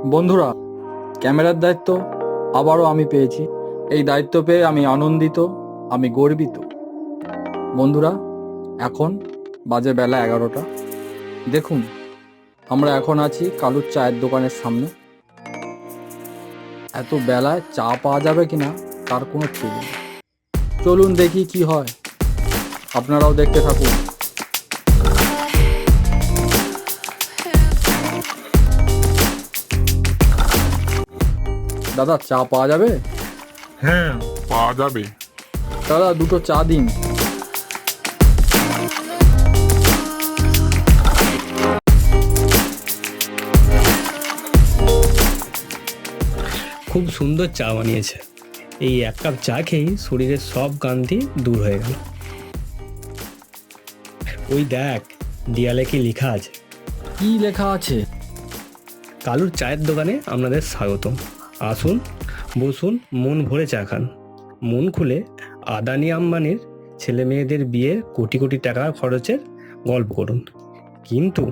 বন্ধুরা, ক্যামেরার দায়িত্ব আবারও আমি পেয়েছি। এই দায়িত্ব পেয়ে আমি আনন্দিত, আমি গর্বিত। বন্ধুরা, এখন বাজে বেলা 11টা। দেখুন, আমরা এখন আছি কালুর চায়ের দোকানের সামনে। এত বেলায় চা পাওয়া যাবে কিনা তার কোনো ঠিক নেই। চলুন দেখি কি হয়, আপনারাও দেখতে থাকুন। দাদা, চা পাওয়া যাবে? হ্যাঁ, পাওয়া যাবে। দাদা, দুটো চা দিন। খুব সুন্দর চা বানিয়েছে। এই এক কাপ চা খেয়েই শরীরের সব ক্লান্তি দূর হয়ে গেল। ওই দেখ, দেয়ালে কি লেখা আছে? কি লেখা আছে? কালুর চায়ের দোকানে আপনাদের স্বাগতম। আসুন, বসুন, মন ভরে চা খান। মন খুলে আদানি আম্বানির ছেলে মেয়েদের বিয়ে কোটি কোটি টাকা খরচের গল্প করুন, কিন্তু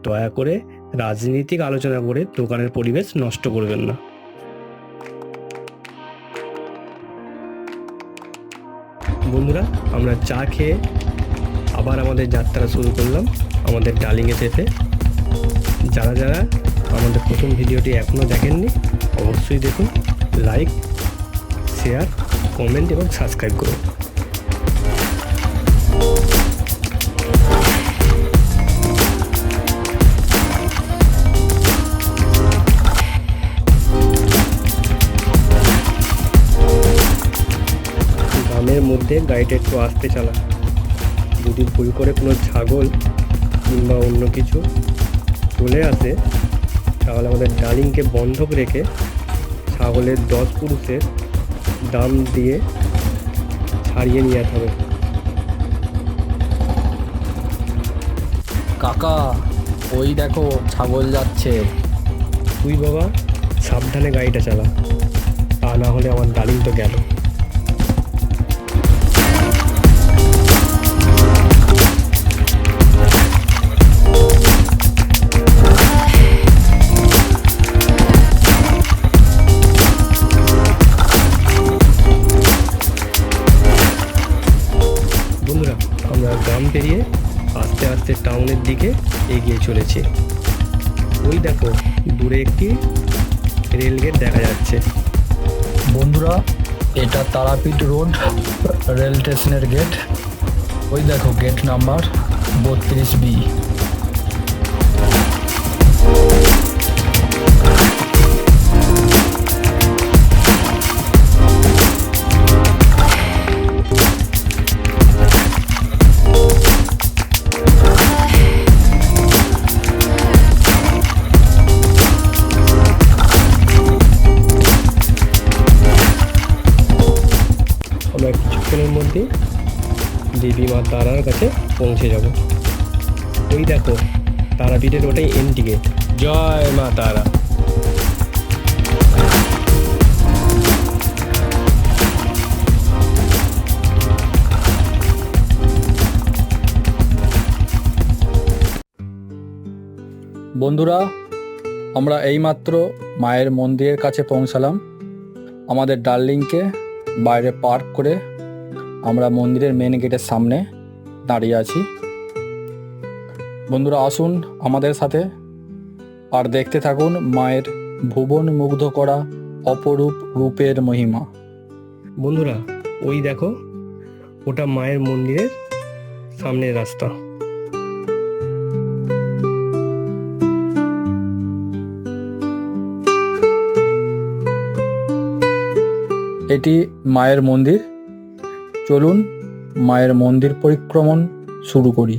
দয়া করে রাজনীতিক আলোচনা করে দোকানের পরিবেশ নষ্ট করবেন না। বন্ধুরা, আমরা চা খেয়ে আবার আমাদের যাত্রা শুরু করলাম আমাদের ডালিংয়ে চেপে। যারা যারা আমাদের প্রথম ভিডিওটি এখনও দেখেননি, অবশ্যই দেখুন, লাইক, শেয়ার, কমেন্ট এবং সাবস্ক্রাইব করুন। গ্রামের মধ্যে গাড়িটা একটু আস্তে চালা। যদি ভুল করে কোনো ছাগল কিংবা অন্য কিছু চলে আসে, তাহলে আমাদের ডালিংকে বন্ধক রেখে ছাগলের 10 পুরুষের দাম দিয়ে ছাড়িয়ে নিয়ে যেতে হবে। কাকা, ওই দেখো ছাগল যাচ্ছে। তুই বাবা সাবধানে গাড়িটা চালা, তা না হলে আমার ডালিং তো গেল। বন্ধুরা, আমরা গ্রাম পেরিয়ে আস্তে আস্তে টাউনের দিকে এগিয়ে চলেছি। ওই দেখো, দূরে একটি রেলগেট দেখা যাচ্ছে। বন্ধুরা, এটা তারাপীঠ রোড রেল স্টেশনের গেট। ওই দেখো, গেট নাম্বার 32B। আমরা কিছুক্ষণের মধ্যে দেবী মা তারার কাছে পৌঁছে যাব। ওই দেখো, তারাপীঠের ওটাই এন্ট্রি গেট। জয় মা তারা। বন্ধুরা, আমরা এইমাত্র মায়ের মন্দিরের কাছে পৌঁছালাম। আমাদের ডার্লিংকে বাইরে পার্ক করে আমরা মন্দিরের মেন গেটের সামনে দাঁড়িয়ে আছি। বন্ধুরা, আসুন আমাদের সাথে আর দেখতে থাকুন মায়ের ভুবন মুগ্ধ করা অপরূপ রূপের মহিমা। বন্ধুরা, ওই দেখো, ওটা মায়ের মন্দিরের সামনের রাস্তা। এটি মায়ের মন্দির। চলুন মায়ের মন্দির পরিক্রমণ শুরু করি।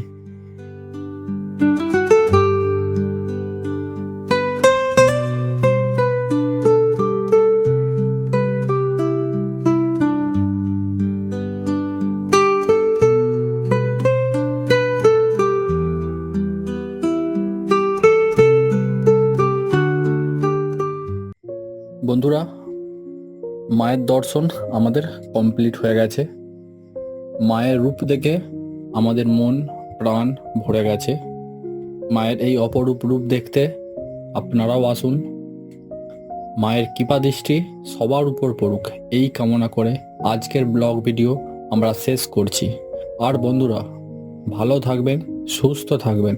বন্ধুরা, মায়ের দর্শন আমাদের কমপ্লিট হয়ে গেছে। মায়ের রূপ দেখে আমাদের মন প্রাণ ভরে গেছে। মায়ের এই অপরূপ রূপ দেখতে আপনারাও আসুন, মায়ের কৃপা দৃষ্টি সবার উপর পড়ুক এই কামনা করে আজকের ব্লগ ভিডিও আমরা শেষ করছি। আর বন্ধুরা, ভালো থাকবেন, সুস্থ থাকবেন,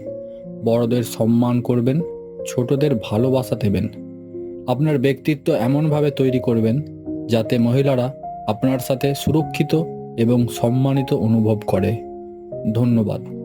বড়দের সম্মান করবেন, ছোটদের ভালোবাসা দেবেন। আপনার ব্যক্তিত্ব এমনভাবে তৈরি করবেন যাতে মহিলারা আপনার সাথে সুরক্ষিত এবং সম্মানিত অনুভব করে। ধন্যবাদ।